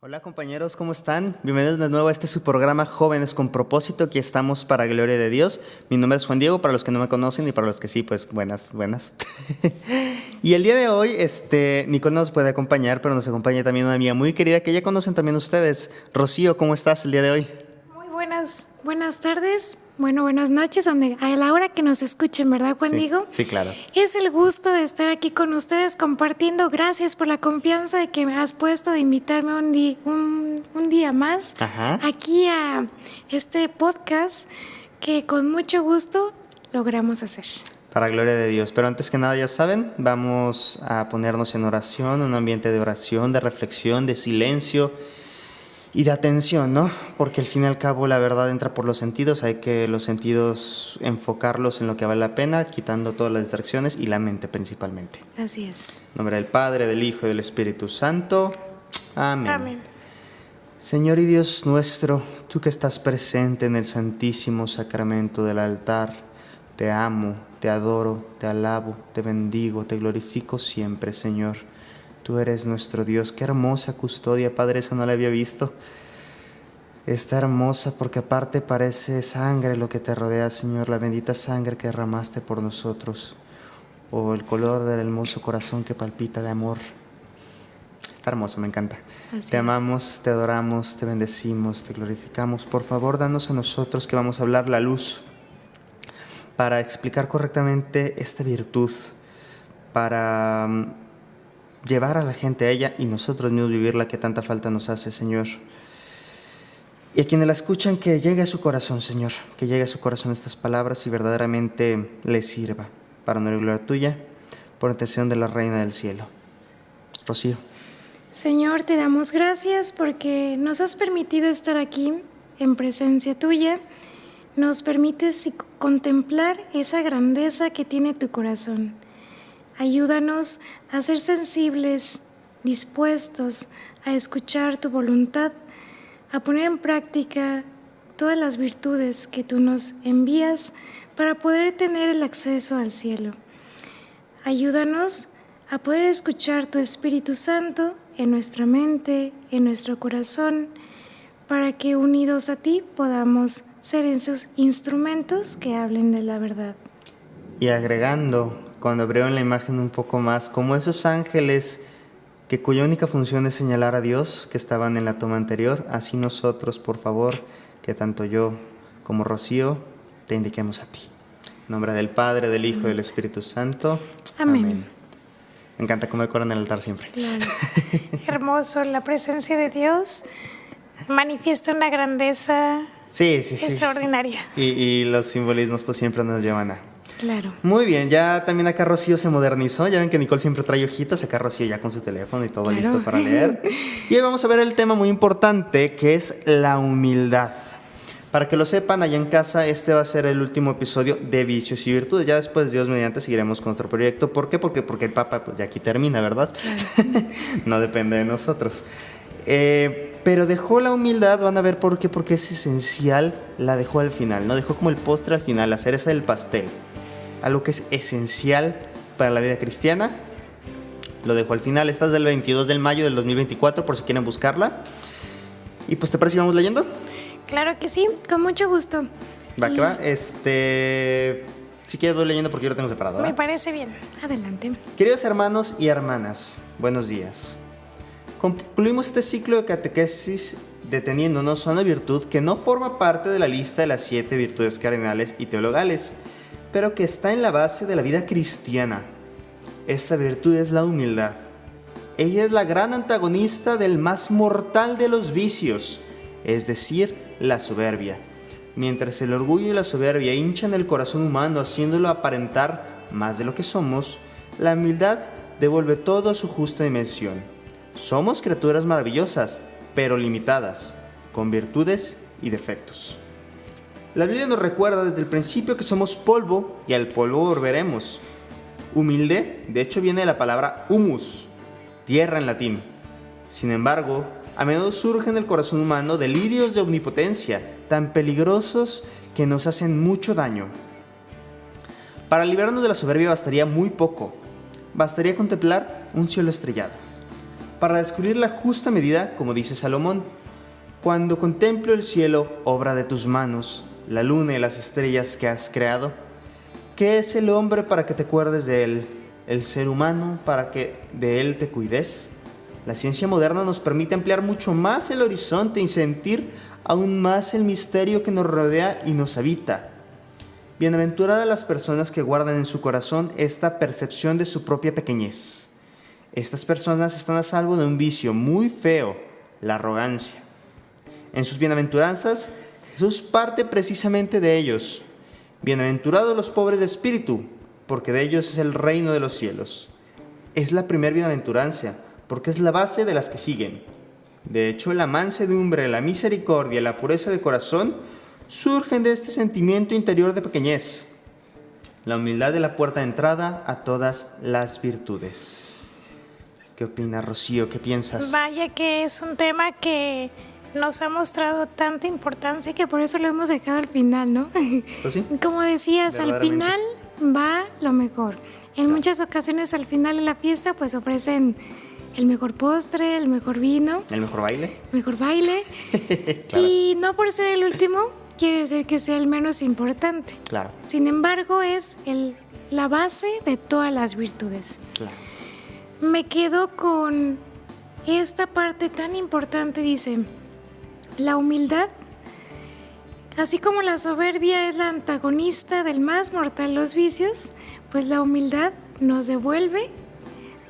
Hola compañeros, ¿cómo están? Bienvenidos de nuevo a su programa Jóvenes con Propósito. Aquí estamos para gloria de Dios. Mi nombre es Juan Diego, para los que no me conocen y para los que sí, pues buenas. Y el día de hoy, Nicole no nos puede acompañar, pero nos acompaña también una amiga muy querida que ya conocen también ustedes. Rocío, ¿cómo estás el día de hoy? Muy buenas tardes, buenas noches, a la hora que nos escuchen, ¿verdad, Juan Diego? Sí, claro. Es el gusto de estar aquí con ustedes compartiendo. Gracias por la confianza de que me has puesto de invitarme un día más aquí a este podcast que con mucho gusto logramos hacer. Para gloria de Dios. Pero antes que nada, ya saben, vamos a ponernos en oración, un ambiente de oración, de reflexión, de silencio y de atención, ¿no? Porque al fin y al cabo la verdad entra por los sentidos, hay que los sentidos enfocarlos en lo que vale la pena, quitando todas las distracciones y la mente principalmente. Así es. En nombre del Padre, del Hijo y del Espíritu Santo. Amén. Amén. Señor y Dios nuestro, tú que estás presente en el santísimo sacramento del altar, te amo, te adoro, te alabo, te bendigo, te glorifico siempre, Señor. Tú eres nuestro Dios. Qué hermosa custodia, Padre, esa no la había visto. Está hermosa porque aparte parece sangre lo que te rodea, Señor, la bendita sangre que derramaste por nosotros. O el color del hermoso corazón que palpita de amor. Está hermoso, me encanta. Te amamos, te adoramos, te bendecimos, te glorificamos. Por favor, danos a nosotros que vamos a hablar la luz para explicar correctamente esta virtud, para llevar a la gente a ella y nosotros mismos vivir la que tanta falta nos hace, Señor. Y a quienes la escuchan, que llegue a su corazón, Señor, que llegue a su corazón estas palabras y verdaderamente les sirva para honor y gloria tuya, por intercesión de la Reina del Cielo. Rocío. Señor, te damos gracias porque nos has permitido estar aquí en presencia tuya. Nos permites contemplar esa grandeza que tiene tu corazón. Ayúdanos a ser sensibles, dispuestos a escuchar tu voluntad, a poner en práctica todas las virtudes que tú nos envías para poder tener el acceso al cielo. Ayúdanos a poder escuchar tu Espíritu Santo en nuestra mente, en nuestro corazón, para que unidos a ti podamos ser esos instrumentos que hablen de la verdad. Y agregando, cuando abrieron la imagen un poco más, como esos ángeles cuya única función es señalar a Dios, que estaban en la toma anterior, así nosotros, por favor, que tanto yo como Rocío te indiquemos a ti. En nombre del Padre, del Hijo y del Espíritu Santo. Amén. Me encanta cómo decoran el altar siempre. Claro. Hermoso, la presencia de Dios manifiesta una grandeza extraordinaria. Y los simbolismos pues siempre nos llevan a... Claro. Muy bien, ya también acá Rocío se modernizó. Ya ven que Nicole siempre trae hojitas. Acá Rocío ya con su teléfono y todo listo para leer. Y hoy vamos a ver el tema muy importante, que es la humildad. Para que lo sepan, allá en casa, este va a ser el último episodio de Vicios y Virtudes. Ya después, Dios mediante, seguiremos con otro proyecto. ¿Por qué? Porque el Papa pues ya aquí termina, ¿verdad? Claro. No depende de nosotros. Pero dejó la humildad, van a ver por qué, porque es esencial, la dejó al final, ¿no? Dejó como el postre al final, la cereza del pastel. Algo que es esencial para la vida cristiana, lo dejó al final. Esta es del 22 de mayo del 2024, por si quieren buscarla. Y pues, ¿te parece si vamos leyendo? Claro que sí, con mucho gusto. Va, que va. Si quieres voy leyendo porque yo lo tengo separado, ¿verdad? Me parece bien. Adelante. Queridos hermanos y hermanas, buenos días. Concluimos este ciclo de catequesis deteniéndonos a una virtud que no forma parte de la lista de las 7 virtudes cardinales y teologales, pero que está en la base de la vida cristiana. Esta virtud es la humildad. Ella es la gran antagonista del más mortal de los vicios, es decir, la soberbia. Mientras el orgullo y la soberbia hinchan el corazón humano haciéndolo aparentar más de lo que somos, la humildad devuelve todo a su justa dimensión. Somos criaturas maravillosas, pero limitadas, con virtudes y defectos. La Biblia nos recuerda desde el principio que somos polvo y al polvo volveremos. Humilde, de hecho, viene de la palabra humus, tierra en latín. Sin embargo, a menudo surgen en el corazón humano delirios de omnipotencia tan peligrosos que nos hacen mucho daño. Para librarnos de la soberbia bastaría muy poco. Bastaría contemplar un cielo estrellado. para descubrir la justa medida, como dice Salomón. Cuando contemplo el cielo, obra de tus manos, la luna y las estrellas que has creado, ¿qué es el hombre para que te acuerdes de él? ¿El ser humano para que de él te cuides? La ciencia moderna nos permite ampliar mucho más el horizonte y sentir aún más el misterio que nos rodea y nos habita. Bienaventuradas las personas que guardan en su corazón esta percepción de su propia pequeñez. Estas personas están a salvo de un vicio muy feo, la arrogancia. En sus bienaventuranzas, Jesús parte precisamente de ellos. Bienaventurados los pobres de espíritu, porque de ellos es el reino de los cielos. Es la primera bienaventuranza, porque es la base de las que siguen. De hecho, la mansedumbre, la misericordia y la pureza de corazón surgen de este sentimiento interior de pequeñez. La humildad es la puerta de entrada a todas las virtudes. ¿Qué opinas, Rocío? ¿Qué piensas? Vaya que es un tema que nos ha mostrado tanta importancia que por eso lo hemos dejado al final, ¿no? Pues sí. Como decías, al final va lo mejor. En muchas ocasiones al final de la fiesta pues ofrecen el mejor postre, el mejor vino. ¿El mejor baile? Mejor baile. Claro. Y no por ser el último quiere decir que sea el menos importante. Claro. Sin embargo, es la base de todas las virtudes. Claro. Me quedo con esta parte tan importante, dice, la humildad, así como la soberbia es la antagonista del más mortal de los vicios, pues la humildad nos devuelve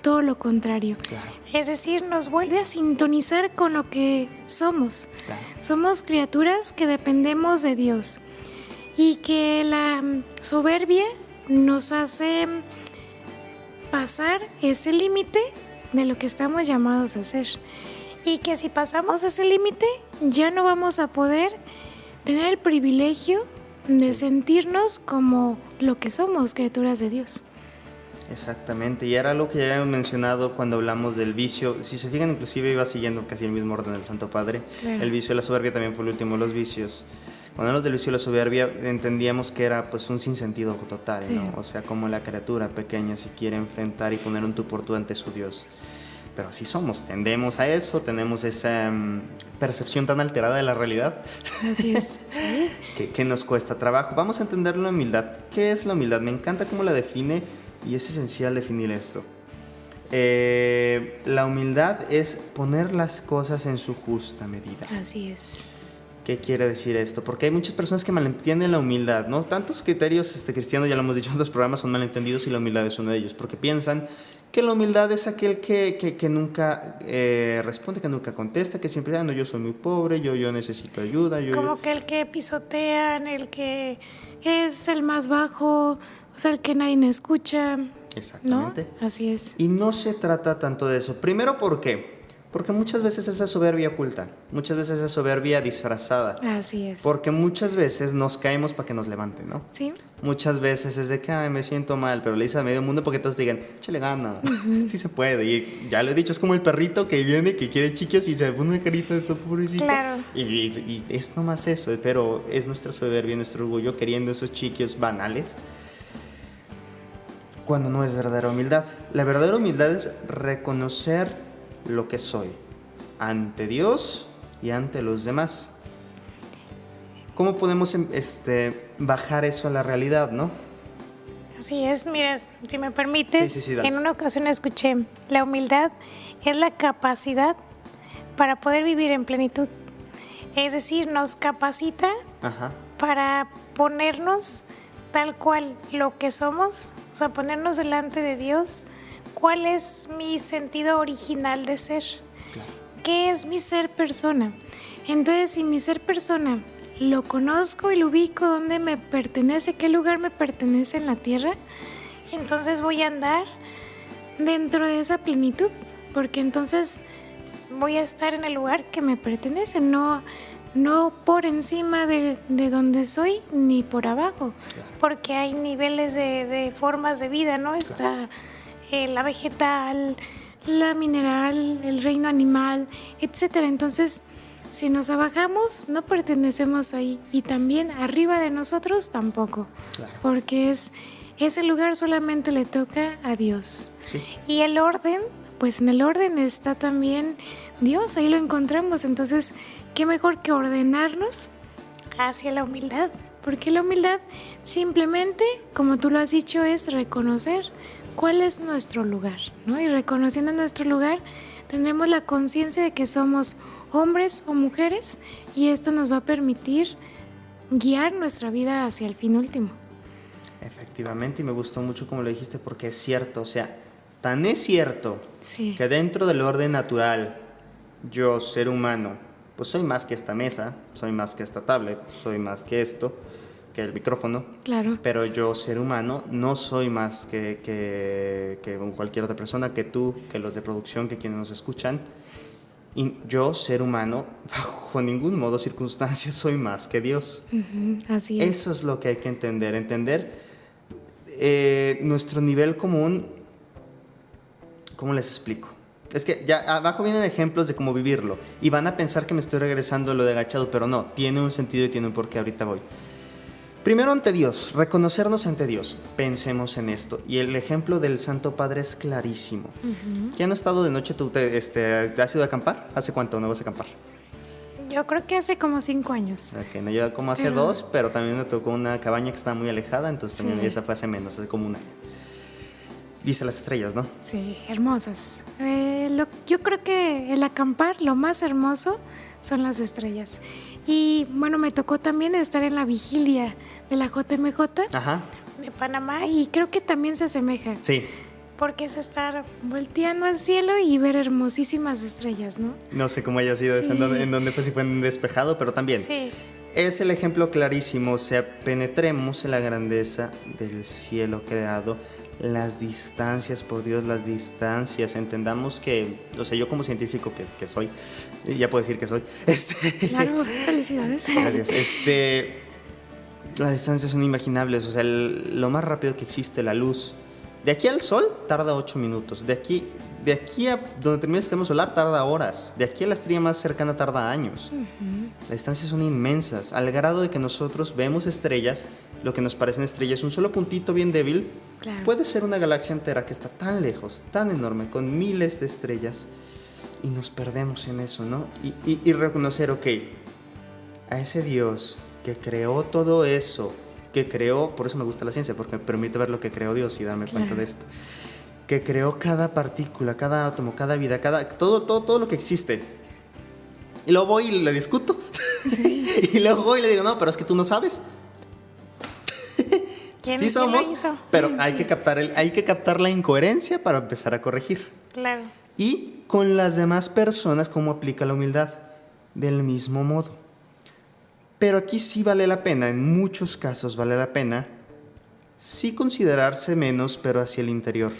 todo lo contrario. Claro. Es decir, nos vuelve a sintonizar con lo que somos. Claro. Somos criaturas que dependemos de Dios y que la soberbia nos hace pasar ese límite de lo que estamos llamados a hacer. Y que si pasamos ese límite, ya no vamos a poder tener el privilegio de sentirnos como lo que somos, criaturas de Dios. Exactamente, y era lo que ya habíamos mencionado cuando hablamos del vicio. Si se fijan, inclusive iba siguiendo casi el mismo orden del Santo Padre. Claro. El vicio de la soberbia también fue el último de los vicios. Cuando hablamos del vicio de la soberbia, entendíamos que era pues un sinsentido total, sí, ¿no? O sea, como la criatura pequeña se quiere enfrentar y poner un tú por tú ante su Dios. Pero así somos, tendemos a eso, tenemos esa percepción tan alterada de la realidad. Así es. ¿Sí? que nos cuesta trabajo. Vamos a entender la humildad. ¿Qué es la humildad? Me encanta cómo la define y es esencial definir esto. La humildad es poner las cosas en su justa medida. Así es. ¿Qué quiere decir esto? Porque hay muchas personas que malentienden la humildad, ¿no? Tantos criterios cristianos, ya lo hemos dicho en otros programas, son malentendidos y la humildad es uno de ellos, porque piensan que la humildad es aquel que nunca responde, que nunca contesta, que siempre no, yo soy muy pobre, yo necesito ayuda. Como que el que pisotean, el que es el más bajo, o sea, el que nadie me escucha. Exactamente. ¿No? Así es. Y no se trata tanto de eso. Primero, ¿por qué? Porque muchas veces esa soberbia oculta, muchas veces esa soberbia disfrazada. Así es. Porque muchas veces nos caemos para que nos levanten, ¿no? Sí. Muchas veces es de que, ay, me siento mal, pero le dices a medio mundo porque todos digan, échale gana, sí se puede. Y ya lo he dicho, es como el perrito que viene, que quiere chiquios y se pone una carita de todo pobrecito. Claro. Y es nomás eso, pero es nuestra soberbia, nuestro orgullo queriendo esos chiquios banales. Cuando no es verdadera humildad. La verdadera humildad es reconocer lo que soy ante Dios y ante los demás. ¿Cómo podemos bajar eso a la realidad, no? Así es, mira, si me permites, sí, en una ocasión escuché, la humildad es la capacidad para poder vivir en plenitud. Es decir, nos capacita para ponernos tal cual lo que somos, o sea, ponernos delante de Dios. ¿Cuál es mi sentido original de ser? Claro. ¿Qué es mi ser persona? Entonces, si mi ser persona lo conozco y lo ubico, dónde me pertenece, qué lugar me pertenece en la tierra, entonces voy a andar dentro de esa plenitud, porque entonces voy a estar en el lugar que me pertenece, no por encima de donde soy ni por abajo, claro, porque hay niveles de formas de vida, ¿no? Claro. Está la vegetal, la mineral, el reino animal, etcétera. Entonces, si nos abajamos, no pertenecemos ahí, y también arriba de nosotros tampoco, claro, porque ese lugar solamente le toca a Dios. Sí. Y el orden pues en el orden está también Dios, ahí lo encontramos. Entonces, ¿qué mejor que ordenarnos hacia la humildad? Porque la humildad simplemente, como tú lo has dicho, es reconocer cuál es nuestro lugar, ¿no? Y reconociendo nuestro lugar, tendremos la conciencia de que somos hombres o mujeres y esto nos va a permitir guiar nuestra vida hacia el fin último. Efectivamente, y me gustó mucho como lo dijiste porque es cierto, o sea, tan es cierto Sí. que dentro del orden natural, yo, ser humano, pues soy más que esta mesa, soy más que esta tablet, soy más que esto, que el micrófono, Claro. pero yo, ser humano, no soy más que cualquier otra persona, que tú, que los de producción, que quienes nos escuchan. Y yo, ser humano, bajo ningún modo, circunstancia, soy más que Dios. Así es. Eso es lo que hay que entender nuestro nivel común. ¿Cómo les explico? Es que ya abajo vienen ejemplos de cómo vivirlo y van a pensar que me estoy regresando a lo de agachado, pero no, tiene un sentido y tiene un porqué, ahorita voy. Primero ante Dios, reconocernos ante Dios. Pensemos en esto. Y el ejemplo del Santo Padre es clarísimo. ¿Ya no has estado de noche? ¿Tú has ido a acampar? ¿Hace cuánto no vas a acampar? Yo creo que hace como 5 años. Ok, no, yo como hace 2, pero también me tocó una cabaña que estaba muy alejada, entonces también Sí. esa fue hace menos, hace como un año. Viste las estrellas, ¿no? Sí, hermosas. Yo creo que el acampar, lo más hermoso son las estrellas. Y bueno, me tocó también estar en la vigilia de la JMJ Ajá, de Panamá y creo que también se asemeja. sí. Porque es estar volteando al cielo y ver hermosísimas estrellas, ¿no? No sé cómo haya sido eso, Sí. en dónde fue, si fue en despejado, pero también. Sí, Es el ejemplo clarísimo, o sea, penetremos en la grandeza del cielo creado, las distancias, por Dios, las distancias, entendamos que, o sea, yo como científico que soy, ya puedo decir que soy, claro, felicidades. gracias, las distancias son inimaginables, o sea, lo más rápido que existe, la luz, de aquí al sol tarda 8 minutos, de aquí a donde termina el sistema solar tarda horas, de aquí a la estrella más cercana tarda años. Las distancias son inmensas, al grado de que nosotros vemos estrellas, lo que nos parecen estrellas, un solo puntito bien débil, Claro. puede ser una galaxia entera que está tan lejos, tan enorme, con miles de estrellas, y nos perdemos en eso, ¿no? Y reconocer, ok, a ese Dios que creó todo eso, que creó, por eso me gusta la ciencia, porque me permite ver lo que creó Dios y darme cuenta de esto, que creó cada partícula, cada átomo, cada vida, todo lo que existe. Y luego voy y le discuto. Sí. Y luego voy y le digo, no, pero es que tú no sabes. Sí somos, pero hay que captar la incoherencia para empezar a corregir. Claro. Y con las demás personas, ¿cómo aplica la humildad? Del mismo modo. Pero aquí sí vale la pena, en muchos casos vale la pena, sí considerarse menos, pero hacia el interior.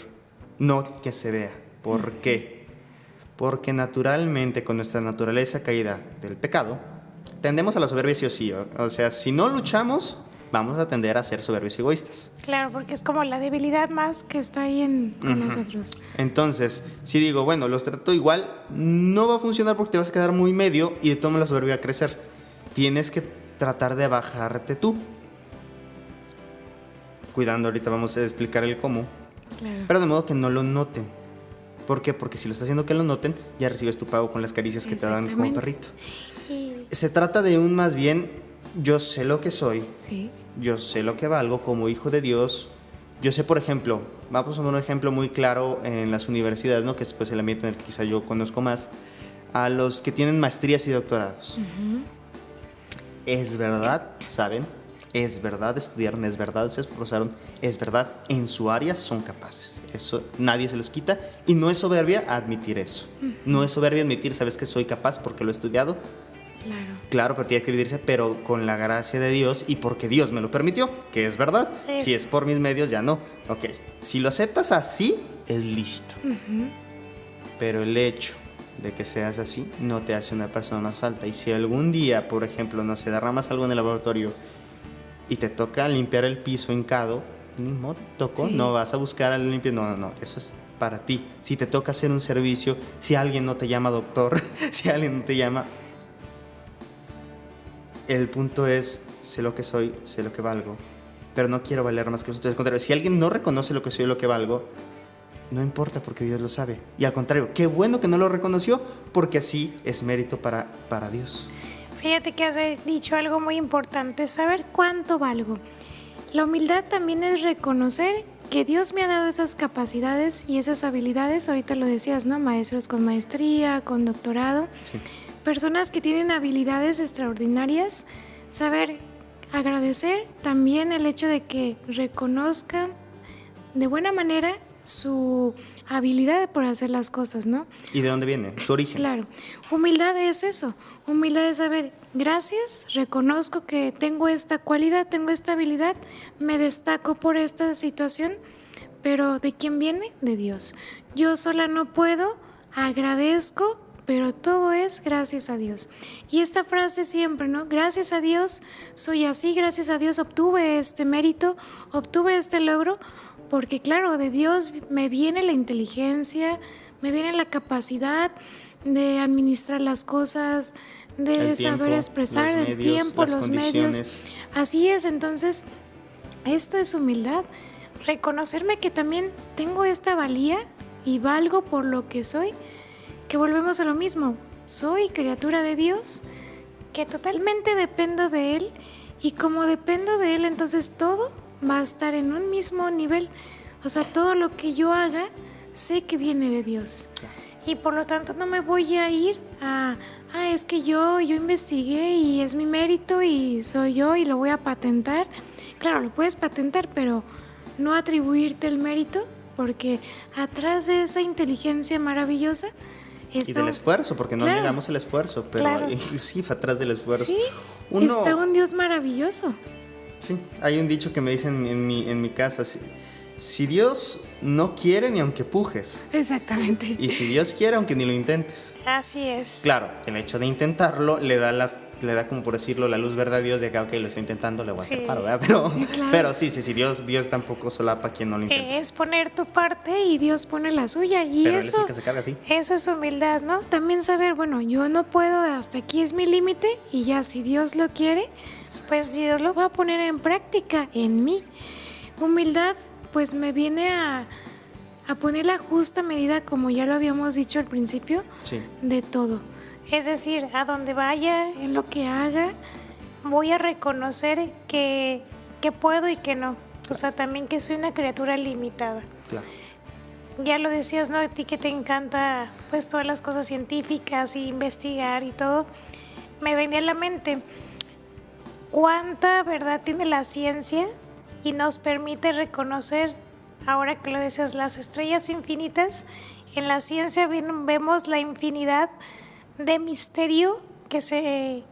No que se vea. ¿Por qué? Porque naturalmente, con nuestra naturaleza caída del pecado, tendemos a la soberbia sí o sí. O sea, si no luchamos, vamos a tender a ser soberbios y egoístas. Claro, porque es como la debilidad más que está ahí con nosotros. Entonces, si digo, bueno, los trato igual, no va a funcionar porque te vas a quedar muy medio y de todo modo la soberbia va a crecer. Tienes que tratar de bajarte tú. Cuidando, ahorita vamos a explicar el cómo. Claro. Pero de modo que no lo noten. ¿Por qué? Porque si lo estás haciendo que lo noten, ya recibes tu pago con las caricias que te dan como perrito. Y... Se trata de un más bien, yo sé lo que soy, sí. yo sé lo que valgo como hijo de Dios. Yo sé, por ejemplo, vamos a poner un ejemplo muy claro en las universidades, ¿no? Que es pues el ambiente en el que quizá yo conozco más, a los que tienen maestrías y doctorados. Es verdad, ¿saben? Es verdad, estudiaron, es verdad, se esforzaron, es verdad, en su área son capaces. Eso nadie se los quita y no es soberbia admitir eso. No es soberbia admitir, sabes que soy capaz porque lo he estudiado. Claro. Claro, pero tiene que vivirse, pero con la gracia de Dios y porque Dios me lo permitió, que es verdad. Eso. Si es por mis medios, ya no. Ok, si lo aceptas así, es lícito. Pero el hecho de que seas así no te hace una persona más alta. Y si algún día, por ejemplo, no se derramas algo en el laboratorio y te toca limpiar el piso hincado, ni modo, tocó, Sí. no vas a buscar al limpio, no, eso es para ti. Si te toca hacer un servicio, si alguien no te llama doctor, si alguien no te llama... El punto es, sé lo que soy, sé lo que valgo, pero no quiero valer más que eso. Entonces, al contrario, si alguien no reconoce lo que soy y lo que valgo, no importa porque Dios lo sabe. Y al contrario, qué bueno que no lo reconoció, porque así es mérito para Dios. Fíjate que has dicho algo muy importante, saber cuánto valgo. La humildad también es reconocer que Dios me ha dado esas capacidades y esas habilidades. Ahorita lo decías, ¿no? Maestros con maestría, con doctorado. Sí. Personas que tienen habilidades extraordinarias. Saber agradecer también el hecho de que reconozcan de buena manera su habilidad por hacer las cosas, ¿no? ¿Y de dónde viene? Su origen. Claro. Humildad es eso. Humildad es saber, gracias, reconozco que tengo esta cualidad, tengo esta habilidad, me destaco por esta situación, pero ¿de quién viene? De Dios. Yo sola no puedo, agradezco, pero todo es gracias a Dios. Y esta frase siempre, ¿no? Gracias a Dios soy así, gracias a Dios obtuve este mérito, obtuve este logro, porque claro, de Dios me viene la inteligencia, me viene la capacidad de administrar las cosas, de saber expresar el tiempo, los medios. Así es, entonces, esto es humildad. Reconocerme que también tengo esta valía y valgo por lo que soy, que volvemos a lo mismo. Soy criatura de Dios, que totalmente dependo de Él, y como dependo de Él, entonces todo va a estar en un mismo nivel. O sea, todo lo que yo haga, sé que viene de Dios. Y por lo tanto no me voy a ir es que yo investigué y es mi mérito y soy yo y lo voy a patentar. Claro, lo puedes patentar, pero no atribuirte el mérito, porque atrás de esa inteligencia maravillosa está... Y del esfuerzo, porque no negamos el esfuerzo, pero inclusive atrás del esfuerzo. Sí, está un Dios maravilloso. Sí, hay un dicho que me dicen en mi casa, si Dios no quiere, ni aunque pujes. Exactamente. Y si Dios quiere, aunque ni lo intentes. Así es. Claro, el hecho de intentarlo le da como por decirlo la luz verde a Dios de acá, ok, lo está intentando, le voy a hacer paro, ¿verdad? Pero sí, Dios tampoco solapa a quien no lo intenta. Es poner tu parte y Dios pone la suya. Y pero eso, él es el que se carga, sí. Eso es humildad, ¿no? También saber, bueno, yo no puedo, hasta aquí es mi límite, y ya si Dios lo quiere, pues Dios lo va a poner en práctica en mí. Humildad, pues me viene a poner la justa medida, como ya lo habíamos dicho al principio, de todo. Es decir, a donde vaya, en lo que haga, voy a reconocer que puedo y que no. O sea, también que soy una criatura limitada. Claro. Ya lo decías, ¿no? A ti que te encanta pues todas las cosas científicas y investigar y todo. Me venía a la mente cuánta verdad tiene la ciencia y nos permite reconocer, ahora que lo decías, las estrellas infinitas. En la ciencia vemos la infinidad de misterio que se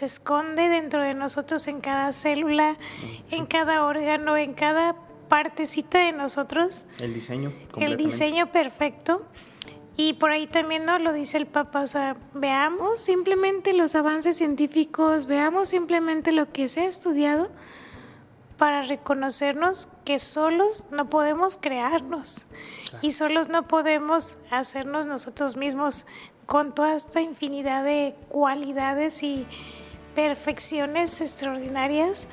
esconde dentro de nosotros, en cada célula, en cada órgano, en cada partecita de nosotros. El diseño, completamente. El diseño perfecto. Y por ahí también nos lo dice el Papa, o sea, veamos simplemente los avances científicos, veamos simplemente lo que se ha estudiado para reconocernos que solos no podemos crearnos. Claro. Y solos no podemos hacernos nosotros mismos con toda esta infinidad de cualidades y perfecciones extraordinarias,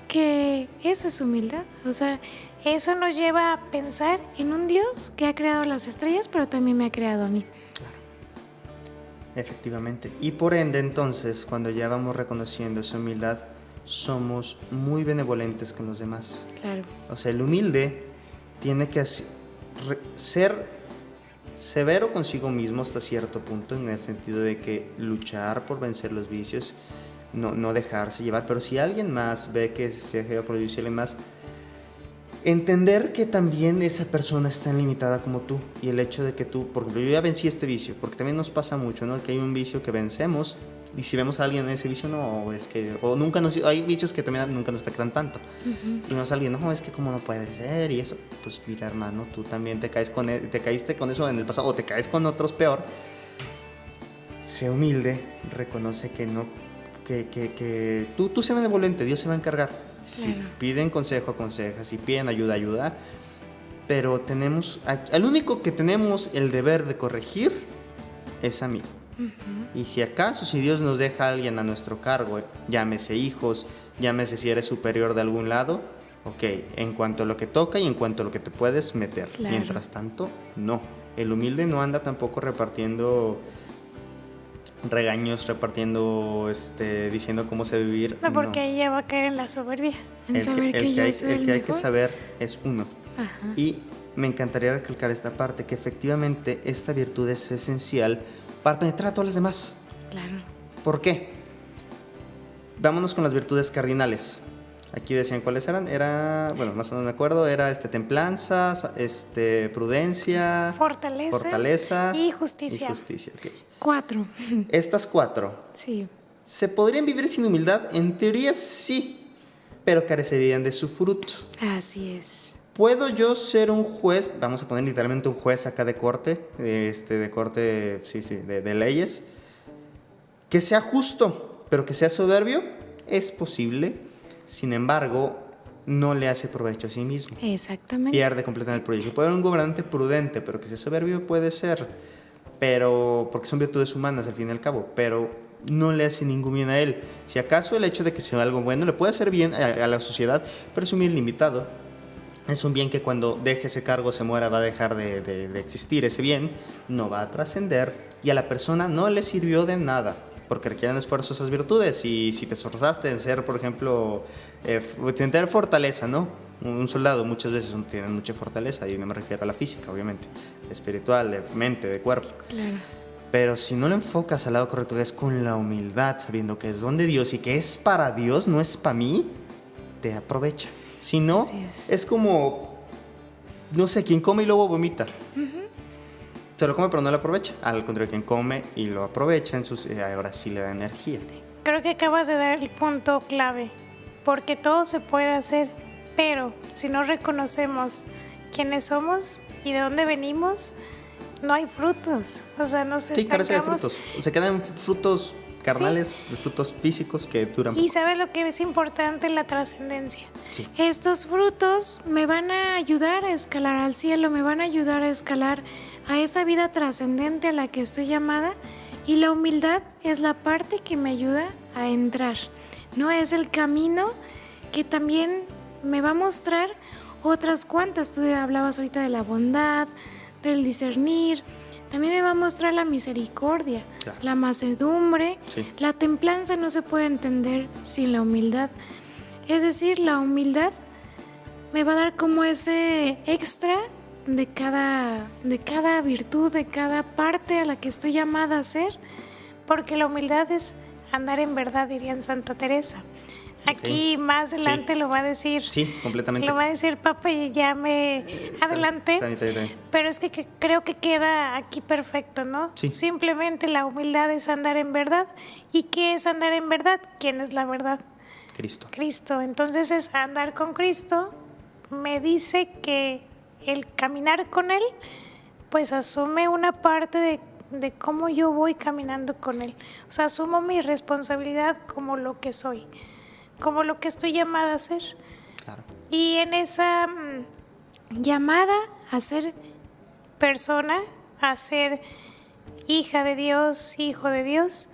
que eso es humildad. O sea, eso nos lleva a pensar en un Dios que ha creado las estrellas, pero también me ha creado a mí. Claro. Efectivamente. Y por ende, entonces, cuando ya vamos reconociendo esa humildad, somos muy benevolentes con los demás. Claro. O sea, el humilde tiene que ser severo consigo mismo hasta cierto punto, en el sentido de que luchar por vencer los vicios, no dejarse llevar. Pero si alguien más ve que se deja llevar por el vicio, alguien más, entender que también esa persona es tan limitada como tú, y el hecho de que tú, por ejemplo, yo ya vencí este vicio, porque también nos pasa mucho, ¿no? Que hay un vicio que vencemos, y si vemos a alguien en ese vicio, no, es que, o nunca hay vicios que también nunca nos afectan tanto. Uh-huh. Y vemos a alguien, no, es que como no puede ser, y eso, pues mira, hermano, tú también te caíste con eso en el pasado, o te caes con otros peor. Sé humilde, reconoce que no, que tú sé benevolente, Dios se va a encargar. Si piden consejo, aconseja, si piden ayuda, ayuda. Pero al único que tenemos el deber de corregir es a mí. Uh-huh. Y si acaso, si Dios nos deja a alguien a nuestro cargo, llámese hijos, llámese si eres superior de algún lado, Ok, en cuanto a lo que toca y en cuanto a lo que te puedes meter. Claro. Mientras tanto, no. El humilde no anda tampoco repartiendo regaños, repartiendo, diciendo cómo se debe vivir. No, porque ella va a caer en la soberbia. En saber que yo soy El que hay que mejor. saber es uno. Ajá. Y me encantaría recalcar esta parte, que efectivamente esta virtud es esencial para penetrar a todas las demás. Claro. ¿Por qué? Vámonos con las virtudes cardinales. Aquí decían cuáles eran. Era, bueno, más o menos me acuerdo, era templanza, prudencia, fortaleza y justicia. Y justicia, ok. 4. Estas 4, Sí. ¿se podrían vivir sin humildad? En teoría sí, pero carecerían de su fruto. Así es. ¿Puedo yo ser un juez? Vamos a poner literalmente un juez acá de corte, de corte, sí, de leyes, que sea justo, pero que sea soberbio. Es posible. Sin embargo, no le hace provecho a sí mismo. Exactamente. Pierde completamente el proyecto. Puede haber un gobernante prudente, pero que sea soberbio puede ser. Pero, porque son virtudes humanas al fin y al cabo, pero no le hace ningún bien a él. Si acaso el hecho de que sea algo bueno le puede hacer bien a la sociedad, pero es un bien limitado. Es un bien que cuando deje ese cargo, se muera, va a dejar de existir ese bien, no va a trascender y a la persona no le sirvió de nada, porque requieren esfuerzo esas virtudes. Y si te esforzaste en ser, por ejemplo, tener fortaleza, ¿no? Un soldado muchas veces tienen mucha fortaleza, y no me refiero a la física, obviamente, espiritual, de mente, de cuerpo. Claro. Pero si no lo enfocas al lado correcto, que es con la humildad, sabiendo que es don de Dios y que es para Dios, no es para mí, te aprovecha. Si no, es como, no sé, quien come y luego vomita. Se lo come pero no lo aprovecha. Al contrario, quien come y lo aprovecha, ahora sí le da energía. Creo que acabas de dar el punto clave, porque todo se puede hacer, pero si no reconocemos quiénes somos y de dónde venimos, no hay frutos. O sea, nos estancamos. Sí, carece de frutos. Se quedan frutos carnales, sí, frutos físicos que duran poco. Y ¿sabes lo que es importante? La trascendencia. Sí. Estos frutos me van a ayudar a escalar al cielo, me van a ayudar a escalar a esa vida trascendente a la que estoy llamada, y la humildad es la parte que me ayuda a entrar. No es el camino que también me va a mostrar otras cuantas. Tú hablabas ahorita de la bondad, del discernir. También me va a mostrar la misericordia, claro, la mansedumbre, sí, la templanza. No se puede entender sin la humildad. Es decir, la humildad me va a dar como ese extra de cada virtud, de cada parte a la que estoy llamada a ser, porque la humildad es andar en verdad, diría en Santa Teresa. Aquí más adelante sí lo va a decir. Sí, completamente. Lo va a decir Papa y ya me adelanté. Pero es que creo que queda aquí perfecto, ¿no? Sí. Simplemente la humildad es andar en verdad. ¿Y qué es andar en verdad? ¿Quién es la verdad? Cristo. Cristo. Entonces es andar con Cristo. Me dice que el caminar con Él, pues asume una parte de cómo yo voy caminando con Él. O sea, asumo mi responsabilidad como lo que soy, como lo que estoy llamada a ser. Claro. Y en esa llamada a ser persona, a ser hija de Dios, hijo de Dios,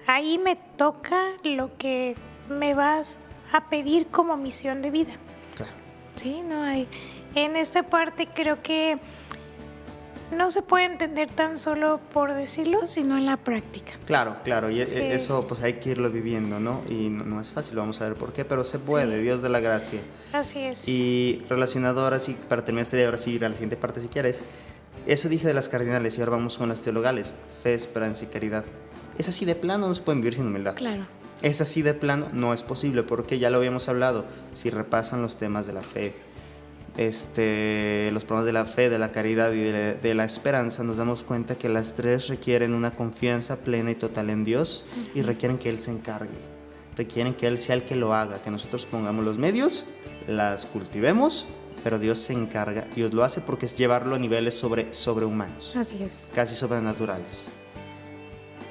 ahí me toca lo que me vas a pedir como misión de vida. Claro. Sí, no hay. En esta parte creo que no se puede entender tan solo por decirlo, sino en la práctica. Claro, claro, y sí, eso pues hay que irlo viviendo, ¿no? Y no es fácil, vamos a ver por qué, pero se puede, sí, Dios de la gracia. Así es. Y relacionado ahora sí, para terminar este día, ahora sí ir a la siguiente parte si quieres. Eso dije de las cardinales y ahora vamos con las teologales, fe, esperanza y caridad. Es así de plano, no se pueden vivir sin humildad. Claro. Es así de plano, no es posible, porque ya lo habíamos hablado, si repasan los temas de la fe, los problemas de la fe, de la caridad y de la esperanza, nos damos cuenta que las tres requieren una confianza plena y total en Dios, y requieren que Él se encargue, requieren que Él sea el que lo haga, que nosotros pongamos los medios, las cultivemos, pero Dios se encarga, Dios lo hace porque es llevarlo a niveles sobrehumanos. Así es. Casi sobrenaturales.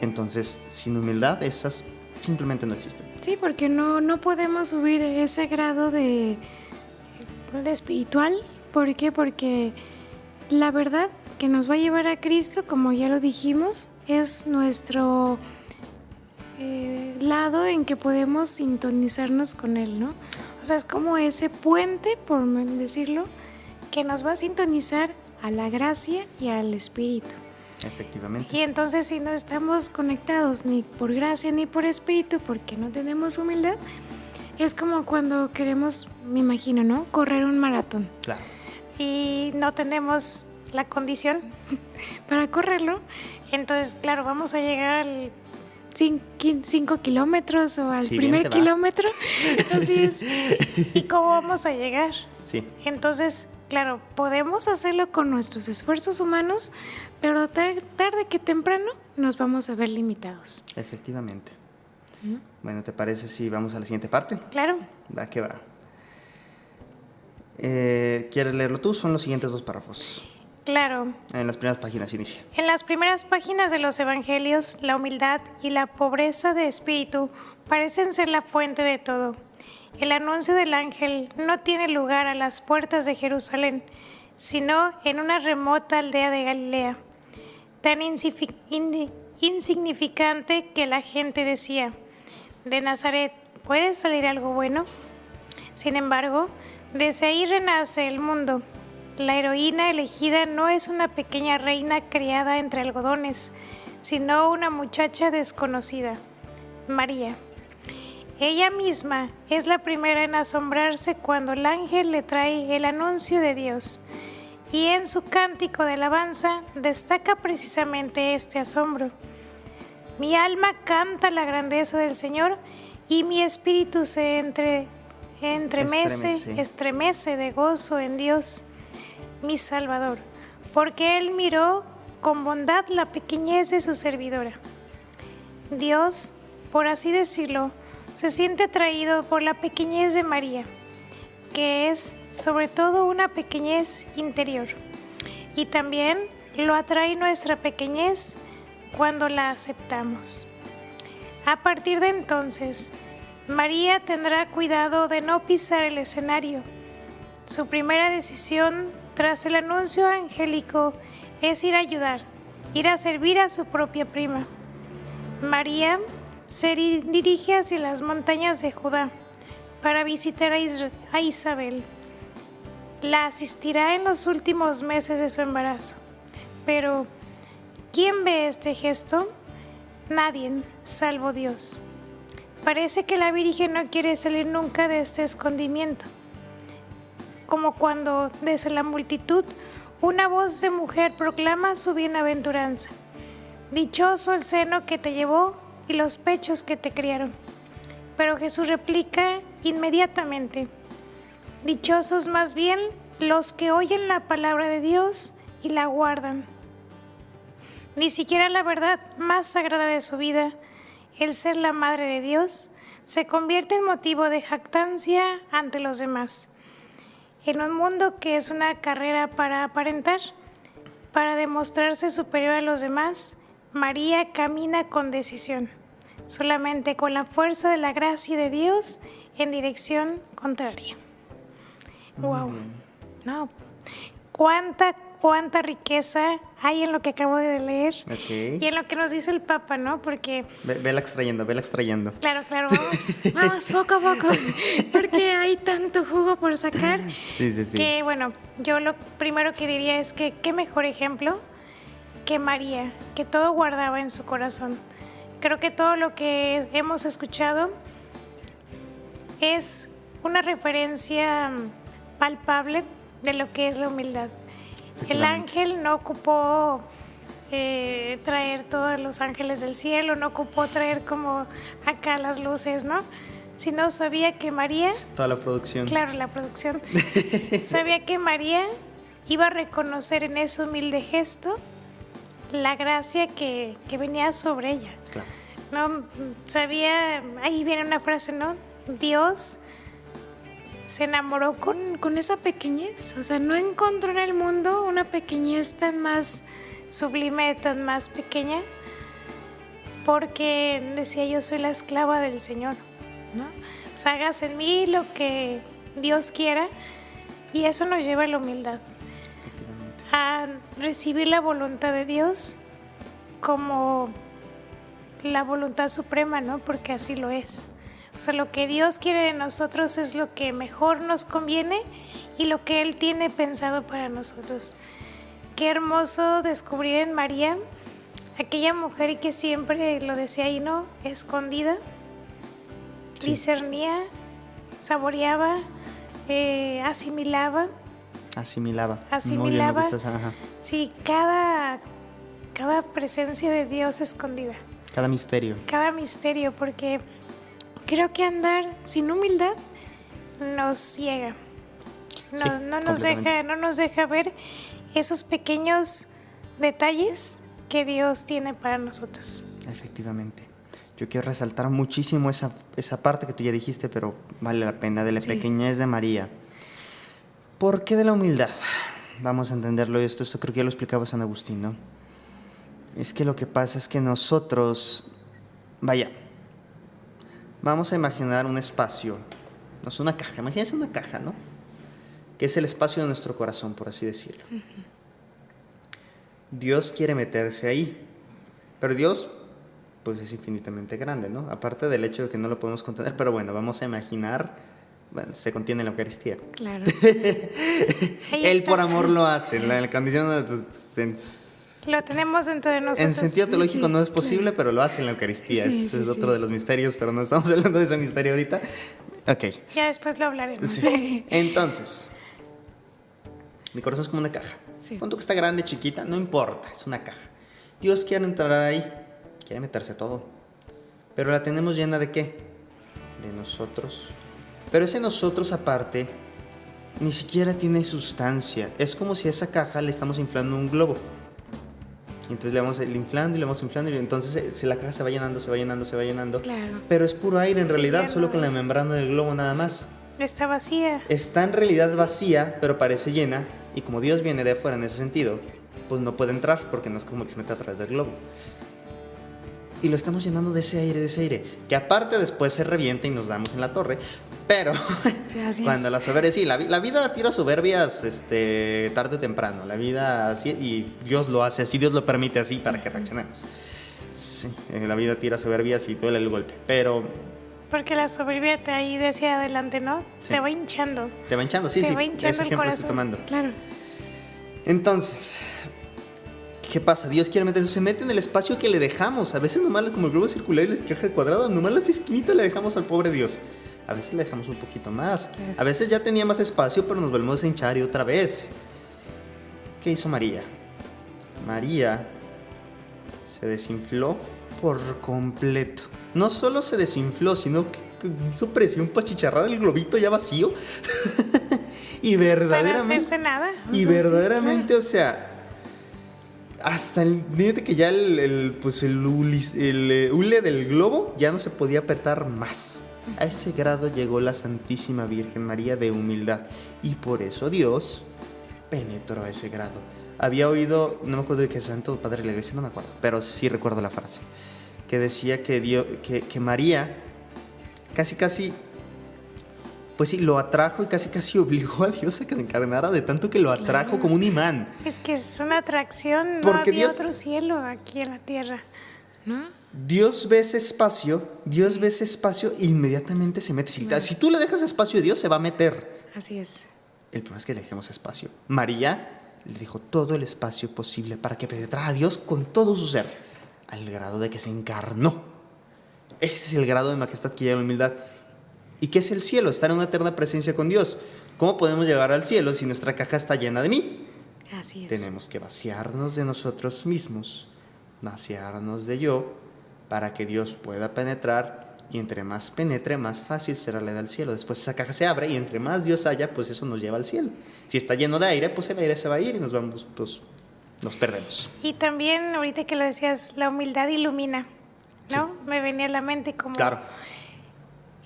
Entonces, sin humildad, esas simplemente no existen. Sí, porque no podemos subir ese grado de espiritual. ¿Por qué? Porque la verdad que nos va a llevar a Cristo, como ya lo dijimos, es nuestro lado en que podemos sintonizarnos con Él, ¿no? O sea, es como ese puente, por decirlo, que nos va a sintonizar a la gracia y al espíritu. Efectivamente. Y entonces si no estamos conectados ni por gracia ni por espíritu, porque no tenemos humildad, es como cuando queremos, me imagino, ¿no? Correr un maratón. Claro. Y no tenemos la condición para correrlo. Entonces, claro, vamos a llegar al 5 kilómetros o al primer kilómetro. Así es. ¿Y cómo vamos a llegar? Sí. Entonces, claro, podemos hacerlo con nuestros esfuerzos humanos, pero tarde que temprano nos vamos a ver limitados. Efectivamente. Bueno, ¿te parece si vamos a la siguiente parte? Claro. Va que va. ¿Quieres leerlo tú? Son los siguientes 2 párrafos. Claro. En las primeras páginas inicia. En las primeras páginas de los evangelios, la humildad y la pobreza de espíritu parecen ser la fuente de todo. El anuncio del ángel no tiene lugar a las puertas de Jerusalén, sino en una remota aldea de Galilea, tan insignificante que la gente decía: ¿de Nazaret puede salir algo bueno? Sin embargo, desde ahí renace el mundo. La heroína elegida no es una pequeña reina criada entre algodones, sino una muchacha desconocida, María. Ella misma es la primera en asombrarse cuando el ángel le trae el anuncio de Dios, y en su cántico de alabanza destaca precisamente este asombro. Mi alma canta la grandeza del Señor y mi espíritu se estremece de gozo en Dios, mi Salvador, porque Él miró con bondad la pequeñez de su servidora. Dios, por así decirlo, se siente atraído por la pequeñez de María, que es sobre todo una pequeñez interior, y también lo atrae nuestra pequeñez cuando la aceptamos. A partir de entonces, María tendrá cuidado de no pisar el escenario. Su primera decisión tras el anuncio angélico es ir a ayudar, ir a servir a su propia prima. María se dirige hacia las montañas de Judá para visitar a Isabel. La asistirá en los últimos meses de su embarazo. Pero, ¿quién ve este gesto? Nadie, salvo Dios. Parece que la Virgen no quiere salir nunca de este escondimiento. Como cuando, desde la multitud, una voz de mujer proclama su bienaventuranza. Dichoso el seno que te llevó y los pechos que te criaron. Pero Jesús replica inmediatamente: dichosos más bien los que oyen la palabra de Dios y la guardan. Ni siquiera la verdad más sagrada de su vida, el ser la madre de Dios, se convierte en motivo de jactancia ante los demás. En un mundo que es una carrera para aparentar, para demostrarse superior a los demás, María camina con decisión, solamente con la fuerza de la gracia de Dios en dirección contraria. Wow. No. Cuánta riqueza hay en lo que acabo de leer. Okay. Y en lo que nos dice el Papa, ¿no? Porque... Vela extrayendo. Claro, vamos poco a poco, porque hay tanto jugo por sacar. Sí. Que bueno, yo lo primero que diría es que qué mejor ejemplo que María, que todo guardaba en su corazón. Creo que todo lo que hemos escuchado es una referencia palpable de lo que es la humildad. El ángel no ocupó traer todos los ángeles del cielo, no ocupó traer como acá las luces, ¿no? Sino sabía que María... Toda la producción. Claro, la producción. Sabía que María iba a reconocer en ese humilde gesto la gracia que venía sobre ella. Claro. No sabía, ahí viene una frase, ¿no? Dios se enamoró con esa pequeñez. O sea, no encontró en el mundo una pequeñez tan más sublime, tan más pequeña, porque decía: yo soy la esclava del Señor, ¿no? O sea, hagas en mí lo que Dios quiera, y eso nos lleva a la humildad, a recibir la voluntad de Dios como la voluntad suprema, ¿no? Porque así lo es. O sea, lo que Dios quiere de nosotros es lo que mejor nos conviene y lo que Él tiene pensado para nosotros. Qué hermoso descubrir en María aquella mujer que siempre, lo decía ahí, ¿no? Escondida, Sí. discernía, saboreaba, asimilaba. Asimilaba. Muy bien, me Asimilaba. gusta esa, ajá. Sí, cada presencia de Dios escondida, Cada misterio. cada misterio, porque creo que andar sin humildad nos ciega. Sí, completamente. No nos deja ver esos pequeños detalles que Dios tiene para nosotros. Efectivamente. Yo quiero resaltar muchísimo esa parte que tú ya dijiste, pero vale la pena, de la pequeñez de María. ¿Por qué de la humildad? Vamos a entenderlo esto creo que ya lo explicaba San Agustín, ¿no? Es que lo que pasa es que nosotros, vamos a imaginar un espacio, no es una caja, imagínense una caja, ¿no? Que es el espacio de nuestro corazón, por así decirlo. Dios quiere meterse ahí, pero Dios, pues es infinitamente grande, ¿no? Aparte del hecho de que no lo podemos contener, pero bueno, vamos a imaginar, bueno, se contiene en la Eucaristía. Claro. Él por amor lo hace, en la condición Lo tenemos dentro de nosotros. en sentido teológico no es posible, pero lo hace en la Eucaristía. Es otro de los misterios, pero no estamos hablando de ese misterio ahorita. Ok. Ya después lo hablaremos. Sí. Entonces, mi corazón es como una caja. Sí. Punto que está grande, chiquita, no importa, es una caja. Dios quiere entrar ahí, quiere meterse todo. Pero la tenemos llena ¿de qué? De nosotros. Pero ese nosotros aparte ni siquiera tiene sustancia. Es como si a esa caja le estamos inflando un globo. Y entonces le vamos inflando y le vamos inflando y entonces la caja se va llenando, se va llenando, se va llenando. Claro. Pero es puro aire en realidad, Ya solo no con la hay. membrana del globo nada más. Está vacía. Está en realidad vacía, pero parece llena. Y como Dios viene de afuera en ese sentido, pues no puede entrar porque no es como que se mete a través del globo. Y lo estamos llenando de ese aire, que aparte después se revienta y nos damos en la torre. Pero Sí, cuando la soberbia, sí, la vida tira soberbias tarde o temprano. La vida así, y Dios lo hace así, Dios lo permite así para que reaccionemos. Sí, la vida tira soberbias y duele el golpe. Pero Porque la soberbia te ahí de hacia adelante, ¿no? Sí. Te va hinchando. te va hinchando, sí, Te sí. va hinchando Ese el ejemplo corazón. estoy tomando. Claro. Entonces, ¿qué pasa? Dios quiere meterse, se mete en el espacio que le dejamos. A veces nomás, como el globo circular y la caja cuadrada, nomás las esquinitas le dejamos al pobre Dios. A veces le dejamos un poquito más. Claro. A veces ya tenía más espacio, pero nos volvemos a hinchar y otra vez. ¿Qué hizo María? María se desinfló por completo. No solo se desinfló, sino que hizo presión para chicharrar el globito ya vacío. Y Para verdaderamente... hacerse nada. Y verdaderamente, o sea, hasta fíjate que ya el hule del globo ya no se podía apretar más. A ese grado llegó la Santísima Virgen María de humildad. Y por eso Dios penetró a ese grado. Había oído, no me acuerdo de qué santo padre de la iglesia, no me acuerdo, pero sí recuerdo la frase, que decía que María casi pues sí, lo atrajo y casi obligó a Dios a que se encarnara, de tanto que lo atrajo como un imán. Es que es una atracción. Porque no había Dios- otro cielo aquí en la tierra. ¿No? Dios ve ese espacio e inmediatamente se mete. Si tú le dejas espacio a Dios, se va a meter. Así es. El problema es que le dejemos espacio. María le dejó todo el espacio posible para que penetrara a Dios con todo su ser, al grado de que se encarnó. Ese es el grado de majestad que llega a la humildad. ¿Y qué es el cielo? Estar en una eterna presencia con Dios. ¿Cómo podemos llegar al cielo si nuestra caja está llena de mí? Así es. Tenemos que vaciarnos de nosotros mismos, vaciarnos de yo, para que Dios pueda penetrar, y entre más penetre, más fácil será la ida al cielo. Después esa caja se abre y entre más Dios haya, pues eso nos lleva al cielo. Si está lleno de aire, pues el aire se va a ir y nos vamos, pues nos perdemos. Y también, ahorita que lo decías, la humildad ilumina, ¿no? Me venía a la mente como Claro,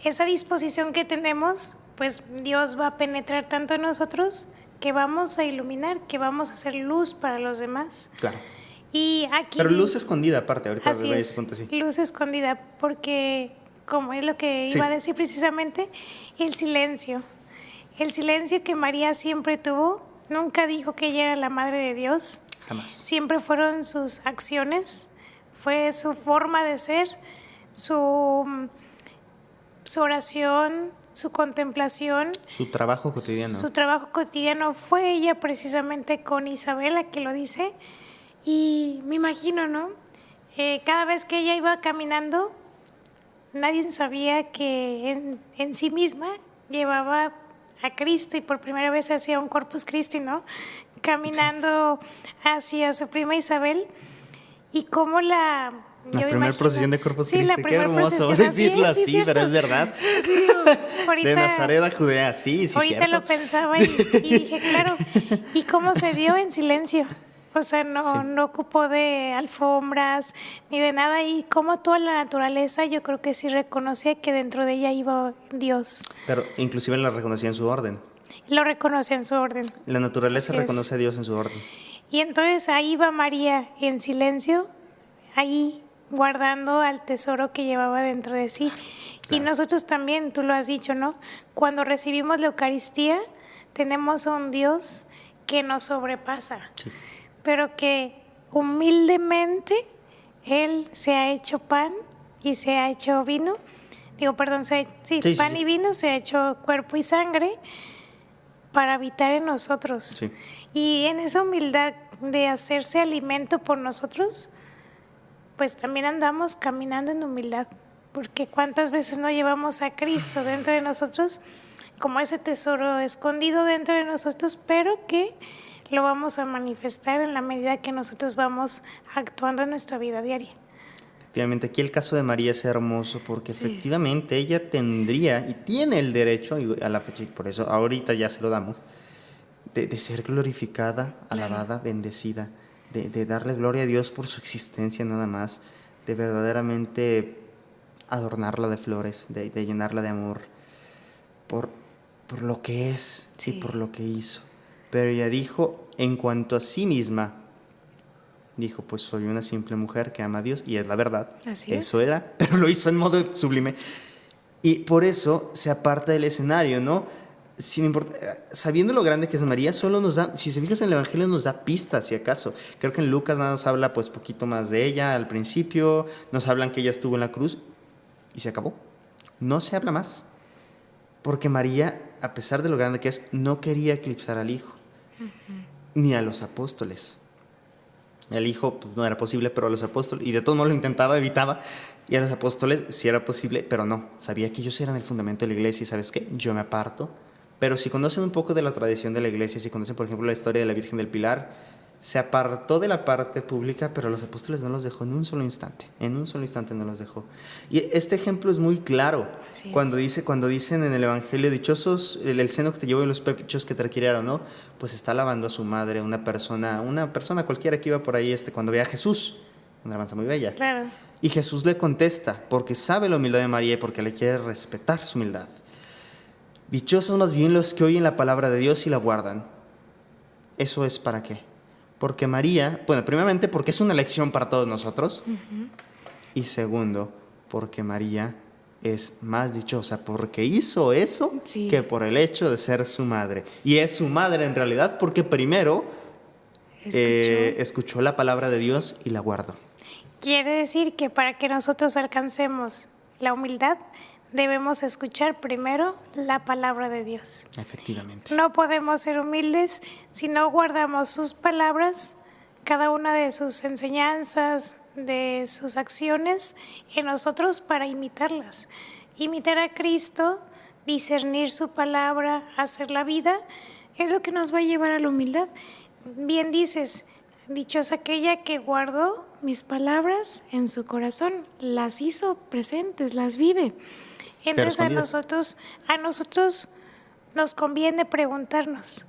esa disposición que tenemos, pues Dios va a penetrar tanto en nosotros que vamos a iluminar, que vamos a hacer luz para los demás. claro. Y aquí... Pero luz escondida aparte, ahorita Así voy a es, ese punto así. luz escondida, porque como es lo que Sí. iba a decir precisamente, el silencio que María siempre tuvo, nunca dijo que ella era la madre de Dios, Jamás. siempre fueron sus acciones, fue su forma de ser, su su oración, su contemplación, Su trabajo cotidiano. su trabajo cotidiano, fue ella precisamente con Isabela que lo dice. Y me imagino, ¿no? Cada vez que ella iba caminando, nadie sabía que en sí misma llevaba a Cristo y por primera vez hacía un Corpus Christi, ¿no? Caminando hacia su prima Isabel y cómo La yo me primera imagino- procesión de Corpus Sí, Christi, la qué primera hermoso procesión, decirlo sí, así, cierto. pero es verdad. Sí, digo, ahorita, De Nazaret a Judea, sí, ahorita cierto. lo pensaba y dije, claro, ¿y cómo se dio en silencio? O sea, Sí. no ocupó de alfombras ni de nada y como toda la naturaleza yo creo que sí reconocía que dentro de ella iba Dios. Pero inclusive la reconocía en su orden. Lo reconoce en su orden. La naturaleza Así es. reconoce a Dios en su orden. Y entonces ahí va María en silencio, ahí guardando al tesoro que llevaba dentro de sí. Y Claro. nosotros también, tú lo has dicho, ¿no? Cuando recibimos la Eucaristía, tenemos a un Dios que nos sobrepasa, Sí. pero que humildemente Él se ha hecho pan y se ha hecho vino. Digo, perdón, Sí, pan sí. y vino, se ha hecho cuerpo y sangre para habitar en nosotros. Sí. Y en esa humildad de hacerse alimento por nosotros, pues también andamos caminando en humildad, porque cuántas veces no llevamos a Cristo dentro de nosotros como ese tesoro escondido dentro de nosotros, pero que lo vamos a manifestar en la medida que nosotros vamos actuando en nuestra vida diaria. Efectivamente, aquí el caso de María es hermoso porque efectivamente ella tendría y tiene el derecho, y a la fecha, y por eso ahorita ya se lo damos, de ser glorificada, alabada, bendecida, de darle gloria a Dios por su existencia nada más, de verdaderamente adornarla de flores, de llenarla de amor por lo que es y por lo que hizo. Pero ella dijo, en cuanto a sí misma, dijo, pues soy una simple mujer que ama a Dios, y es la verdad. Así es. Eso era, pero lo hizo en modo sublime. Y por eso se aparta del escenario, ¿no? Sabiendo lo grande que es María, solo nos da, si se fijas en el Evangelio, nos da pistas, si acaso. Creo que en Lucas nada nos habla pues poquito más de ella al principio, nos hablan que ella estuvo en la cruz y se acabó. No se habla más. Porque María, a pesar de lo grande que es, no quería eclipsar al Hijo, ni a los apóstoles. El Hijo pues, no era posible, pero a los apóstoles, y de todos modos lo intentaba, evitaba, y a los apóstoles sí era posible, pero no. Sabía que ellos eran el fundamento de la iglesia, y ¿sabes qué? Yo me aparto. Pero si conocen un poco de la tradición de la iglesia, si conocen, por ejemplo, la historia de la Virgen del Pilar, se apartó de la parte pública, pero a los apóstoles no los dejó en un solo instante. En un solo instante no los dejó. Y este ejemplo es muy claro. Cuando dicen en el Evangelio, dichosos el seno que te llevó y los pechos que te requirieron, ¿no? Pues está alabando a su madre, una persona cualquiera que iba por ahí cuando ve a Jesús. Una alabanza muy bella. Claro. Y Jesús le contesta, porque sabe la humildad de María y porque le quiere respetar su humildad. Dichosos más bien los que oyen la palabra de Dios y la guardan. ¿Eso es para qué? Porque María, bueno, primeramente porque es una lección para todos nosotros. Y segundo, porque María es más dichosa porque hizo eso que por el hecho de ser su madre. Y es su madre en realidad porque primero escuchó la palabra de Dios y la guardó. Quiere decir que para que nosotros alcancemos la humildad, debemos escuchar primero la palabra de Dios. Efectivamente. No podemos ser humildes si no guardamos sus palabras, cada una de sus enseñanzas, de sus acciones en nosotros para imitarlas. Imitar a Cristo, discernir su palabra, hacer la vida, es lo que nos va a llevar a la humildad. Bien dices, dichosa aquella que guardó mis palabras en su corazón, las hizo presentes, las vive. Entonces a nosotros nos conviene preguntarnos,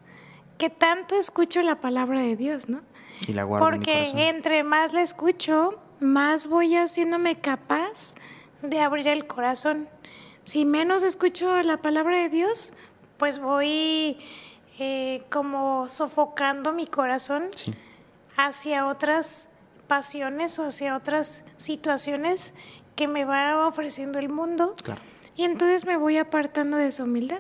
¿qué tanto escucho la palabra de Dios, no? Y la guardo en mi corazón. Porque entre más la escucho, más voy haciéndome capaz de abrir el corazón. Si menos escucho la palabra de Dios, pues voy como sofocando mi corazón hacia otras pasiones o hacia otras situaciones que me va ofreciendo el mundo. Claro. Y entonces me voy apartando de su humildad.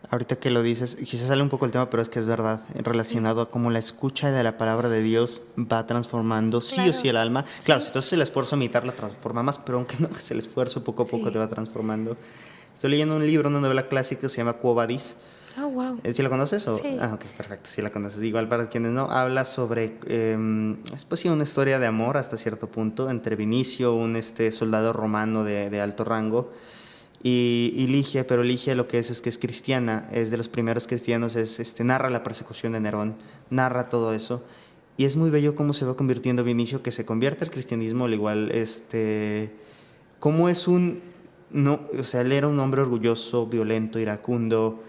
Ahorita que lo dices, quizás sale un poco el tema, pero es que es verdad, relacionado a cómo la escucha de la palabra de Dios va transformando sí o sí el alma. Sí. Claro, si entonces el esfuerzo a imitar la transforma más, pero aunque no hagas el esfuerzo, poco a poco te va transformando. Estoy leyendo un libro, una novela clásica que se llama Quo Vadis. Oh, wow. ¿Sí la conoces? O? Sí. Ah, ok, perfecto, sí la conoces. Igual para quienes no, habla sobre, es pues sí, una historia de amor hasta cierto punto entre Vinicio, un soldado romano de alto rango, y Ligia, pero Ligia lo que es que es cristiana, es de los primeros cristianos, narra la persecución de Nerón, narra todo eso, y es muy bello cómo se va convirtiendo Vinicio, que se convierte al cristianismo, al igual, cómo es no, o sea, él era un hombre orgulloso, violento, iracundo,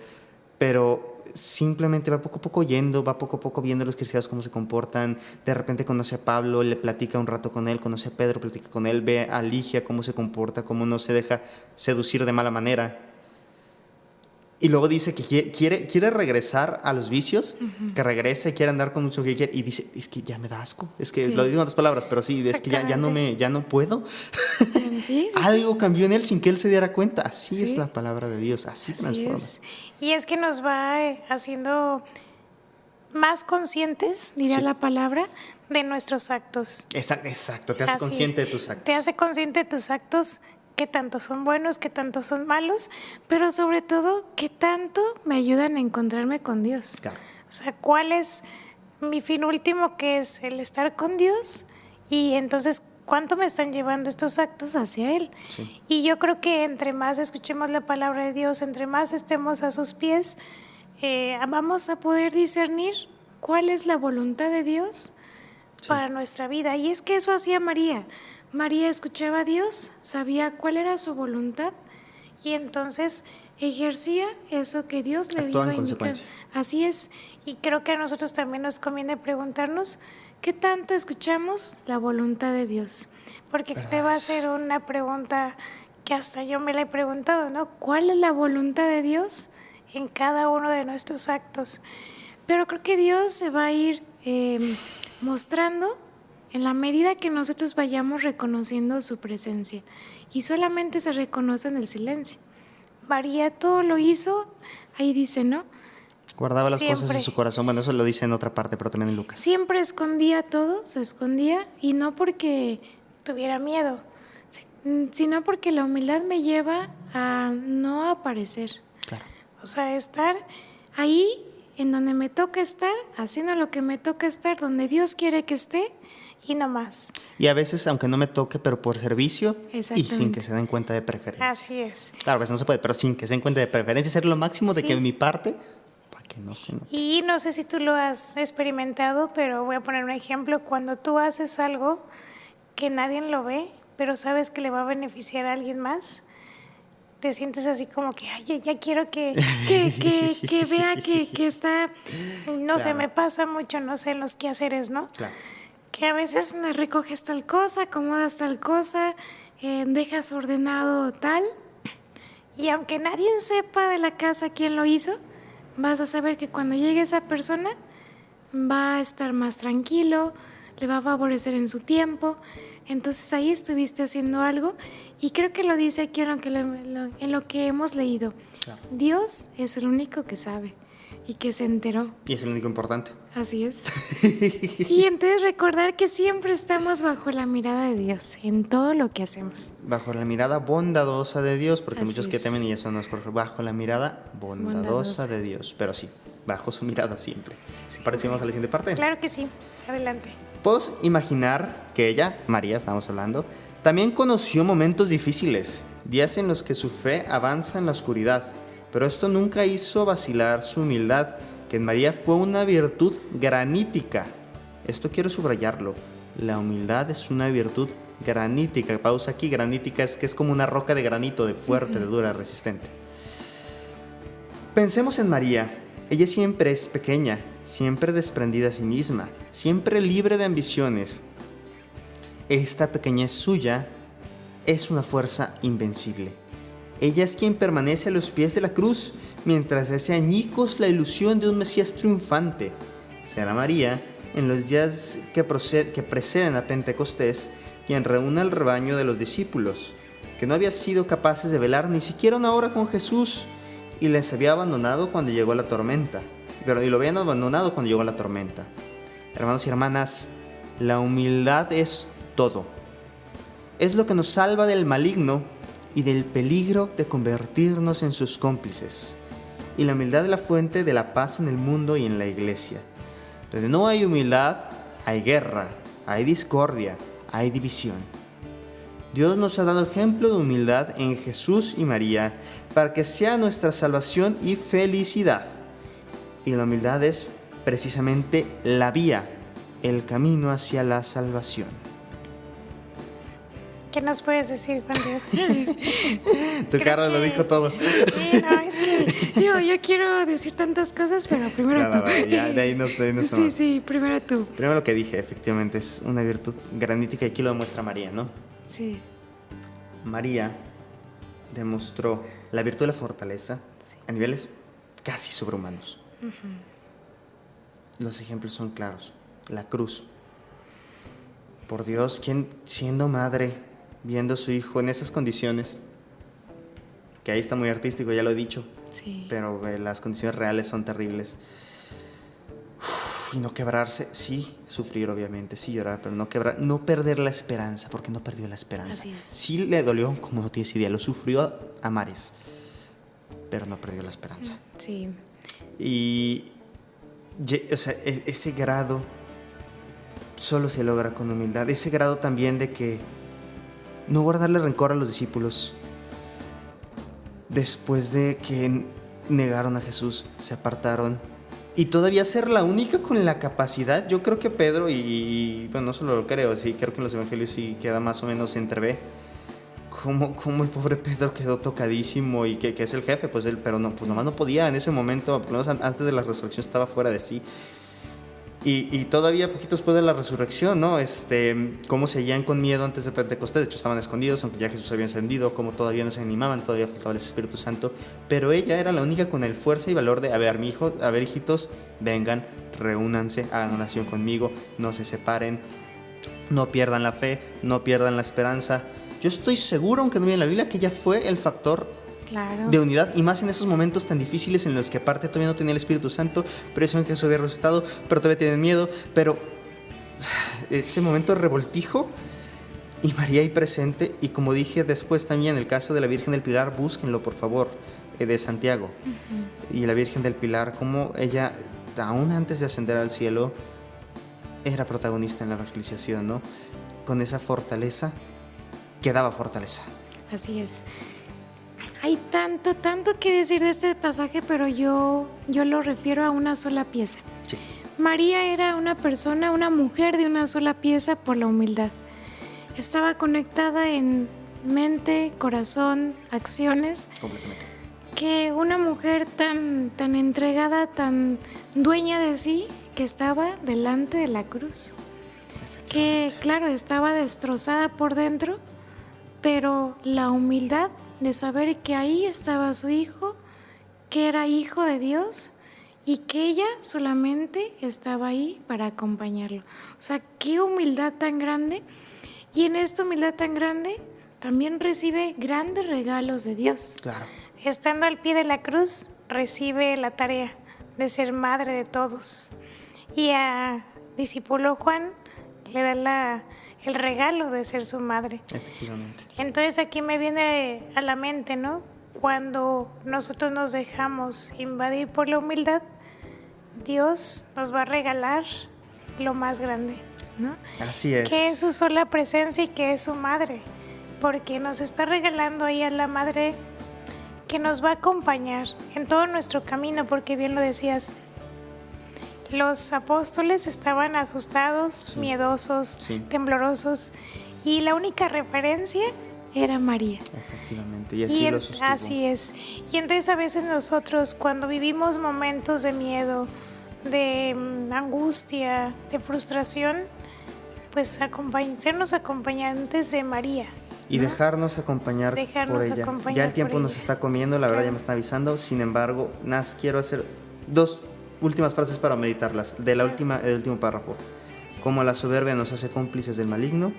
pero simplemente va poco a poco yendo, va poco a poco viendo a los cristianos cómo se comportan. De repente conoce a Pablo, le platica un rato con él, conoce a Pedro, platica con él, ve a Ligia cómo se comporta, cómo no se deja seducir de mala manera. Y luego dice que quiere regresar a los vicios, que regrese, quiere andar con mucho que quiere, y dice, es que ya me da asco. Es que lo digo en otras palabras, pero sí, es que ya no puedo. Sí. Algo cambió en él sin que él se diera cuenta. Así es la palabra de Dios, así transforma. Es. Y es que nos va haciendo más conscientes, dirá la palabra, de nuestros actos. Exacto, te hace consciente de tus actos. Te hace consciente de tus actos, qué tanto son buenos, qué tanto son malos, pero sobre todo, qué tanto me ayudan a encontrarme con Dios. Claro. O sea, ¿cuál es mi fin último, que es el estar con Dios? Y entonces, ¿cuánto me están llevando estos actos hacia Él? Sí. Y yo creo que entre más escuchemos la palabra de Dios, entre más estemos a sus pies, vamos a poder discernir cuál es la voluntad de Dios para nuestra vida. Y es que eso hacía María. María escuchaba a Dios, sabía cuál era su voluntad y entonces ejercía eso que Dios le iba a indicar. Así es, y creo que a nosotros también nos conviene preguntarnos qué tanto escuchamos la voluntad de Dios, porque te va a hacer una pregunta que hasta yo me la he preguntado, ¿no? ¿Cuál es la voluntad de Dios en cada uno de nuestros actos? Pero creo que Dios se va a ir mostrando en la medida que nosotros vayamos reconociendo su presencia, y solamente se reconoce en el silencio. María todo lo hizo, ahí dice, ¿no? Guardaba las cosas en su corazón. Bueno, eso lo dice en otra parte, pero también en Lucas. Siempre escondía todo, se escondía, y no porque tuviera miedo, sino porque la humildad me lleva a no aparecer. Claro. O sea, estar ahí en donde me toca estar, haciendo lo que me toca estar, donde Dios quiere que esté, y no más. Y a veces, aunque no me toque, pero por servicio y sin que se den cuenta de preferencia. Así es. Claro, a veces no se puede, pero sin que se den cuenta de preferencia, hacer lo máximo de que de mi parte, para que no se note. Y no sé si tú lo has experimentado, pero voy a poner un ejemplo. Cuando tú haces algo que nadie lo ve, pero sabes que le va a beneficiar a alguien más, te sientes así como que, ay, ya quiero que vea que está, no sé, me pasa mucho, no sé, en los quehaceres, ¿no? Claro. Que a veces recoges tal cosa, acomodas tal cosa, dejas ordenado tal, y aunque nadie sepa de la casa quién lo hizo, vas a saber que cuando llegue esa persona va a estar más tranquilo, le va a favorecer en su tiempo. Entonces ahí estuviste haciendo algo, y creo que lo dice aquí en lo que hemos leído. Claro. Dios es el único que sabe y que se enteró. Y es el único importante. Así es. Y entonces recordar que siempre estamos bajo la mirada de Dios en todo lo que hacemos. Bajo la mirada bondadosa de Dios, porque muchos que temen, y eso no es correcto, bajo la mirada bondadosa de Dios. Pero sí, bajo su mirada siempre. Sí. ¿Parecemos a la siguiente parte? Claro que sí. Adelante. Puedo imaginar que ella, María, estamos hablando, también conoció momentos difíciles, días en los que su fe avanza en la oscuridad, pero esto nunca hizo vacilar su humildad, que en María fue una virtud granítica. Esto quiero subrayarlo. La humildad es una virtud granítica. Pausa aquí. Granítica es que es como una roca de granito, de fuerte, de dura, resistente. Pensemos en María. Ella siempre es pequeña, siempre desprendida a sí misma, siempre libre de ambiciones. Esta pequeñez suya es una fuerza invencible. Ella es quien permanece a los pies de la cruz, mientras hace añicos la ilusión de un Mesías triunfante. Será María, en los días que preceden a Pentecostés, quien reúne al rebaño de los discípulos, que no había sido capaces de velar ni siquiera una hora con Jesús, y les había abandonado cuando llegó la tormenta. Y lo habían abandonado cuando llegó la tormenta. Hermanos y hermanas, la humildad es todo. Es lo que nos salva del maligno y del peligro de convertirnos en sus cómplices. Y la humildad es la fuente de la paz en el mundo y en la iglesia. Donde no hay humildad, hay guerra, hay discordia, hay división. Dios nos ha dado ejemplo de humildad en Jesús y María para que sea nuestra salvación y felicidad. Y la humildad es precisamente la vía, el camino hacia la salvación. ¿Qué nos puedes decir, Juan Diego? Tu cara lo dijo todo. Sí, no, es que yo quiero decir tantas cosas, pero primero tú. Ya, de ahí nos Sí, primero tú. Primero lo que dije, efectivamente, es una virtud grandítica y aquí lo demuestra María, ¿no? Sí. María demostró la virtud de la fortaleza a niveles casi sobrehumanos. Los ejemplos son claros. La cruz. Por Dios, quien siendo madre, viendo a su hijo en esas condiciones, que ahí está muy artístico, ya lo he dicho, sí, pero las condiciones reales son terribles. Y no quebrarse, sí, sufrir obviamente, sí llorar, pero no quebrar, no perder la esperanza, porque no perdió la esperanza. Así es. Sí le dolió, como no tienes idea, lo sufrió a mares, pero no perdió la esperanza. Sí. Y, o sea, ese grado solo se logra con humildad. Ese grado también de que no guardarle rencor a los discípulos. Después de que negaron a Jesús, se apartaron. Y todavía ser la única con la capacidad. Yo creo que Pedro, y bueno, no solo lo creo, sí, creo que en los evangelios sí queda más o menos entrevé. Como el pobre Pedro quedó tocadísimo y que es el jefe, pues él, pero no, pues nomás no podía en ese momento, por lo menos antes de la resurrección estaba fuera de sí. Y todavía poquito después de la resurrección, ¿no? Cómo seguían con miedo antes de Pentecostés, de hecho estaban escondidos, aunque ya Jesús había ascendido, cómo todavía no se animaban, todavía faltaba el Espíritu Santo, pero ella era la única con el fuerza y valor de, a ver, hijitos, vengan, reúnanse, hagan oración conmigo, no se separen, no pierdan la fe, no pierdan la esperanza. Yo estoy seguro, aunque no viene en la Biblia, que ella fue el factor de unidad, y más en esos momentos tan difíciles en los que aparte todavía no tenía el Espíritu Santo, pero eso en que Jesús había resucitado, pero todavía tienen miedo, pero ese momento de revoltijo y María ahí presente. Y como dije después también, el caso de la Virgen del Pilar, búsquenlo por favor, de Santiago. Y la Virgen del Pilar, como ella, aún antes de ascender al cielo, era protagonista en la evangelización, ¿no? Con esa fortaleza, que daba fortaleza. Así es. Hay tanto que decir de este pasaje, pero yo lo refiero a una sola pieza. Sí. María era una persona, una mujer de una sola pieza por la humildad. Estaba conectada en mente, corazón, acciones. Completamente. Que una mujer tan entregada, tan dueña de sí, que estaba delante de la cruz. Que, claro, estaba destrozada por dentro, pero la humildad de saber que ahí estaba su hijo, que era hijo de Dios y que ella solamente estaba ahí para acompañarlo. O sea, qué humildad tan grande. Y en esta humildad tan grande también recibe grandes regalos de Dios. Claro. Estando al pie de la cruz, recibe la tarea de ser madre de todos. Y a discípulo Juan le da el regalo de ser su madre. Efectivamente. Entonces aquí me viene a la mente, ¿no? Cuando nosotros nos dejamos invadir por la humildad, Dios nos va a regalar lo más grande, ¿no? Así es. Que es su sola presencia y que es su madre, porque nos está regalando ahí a la madre que nos va a acompañar en todo nuestro camino, porque bien lo decías, los apóstoles estaban asustados, miedosos, temblorosos, y la única referencia era María. Efectivamente, y así lo sostuvo. Así es. Y entonces a veces nosotros, cuando vivimos momentos de miedo, de angustia, de frustración, pues sernos acompañantes de María. Y ¿no? Dejarnos acompañar por ella. Ya el tiempo nos está comiendo, la verdad ya me está avisando. Sin embargo, quiero hacer 2 últimas frases para meditarlas. Del último párrafo. Como la soberbia nos hace cómplices del maligno,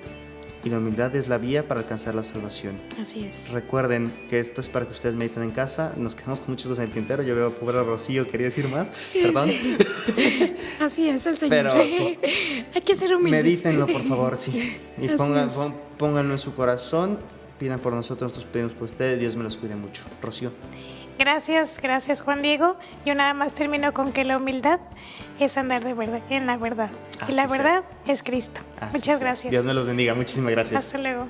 y la humildad es la vía para alcanzar la salvación. Así es. Recuerden que esto es para que ustedes mediten en casa. Nos quedamos con muchas cosas en el tintero. Yo veo a pobre Rocío, quería decir más, perdón. Así es el Señor. Pero hay que ser humildes. medítenlo, por favor, sí. Y Así pónganlo en su corazón. Pidan por nosotros, nosotros pedimos por ustedes. Dios me los cuide mucho. Rocío. Gracias Juan Diego. Yo nada más termino con que la humildad es andar de verdad, en la verdad. Así y la sea. verdad es Cristo. Así Muchas sea. gracias. Dios me los bendiga. Muchísimas gracias. Hasta luego.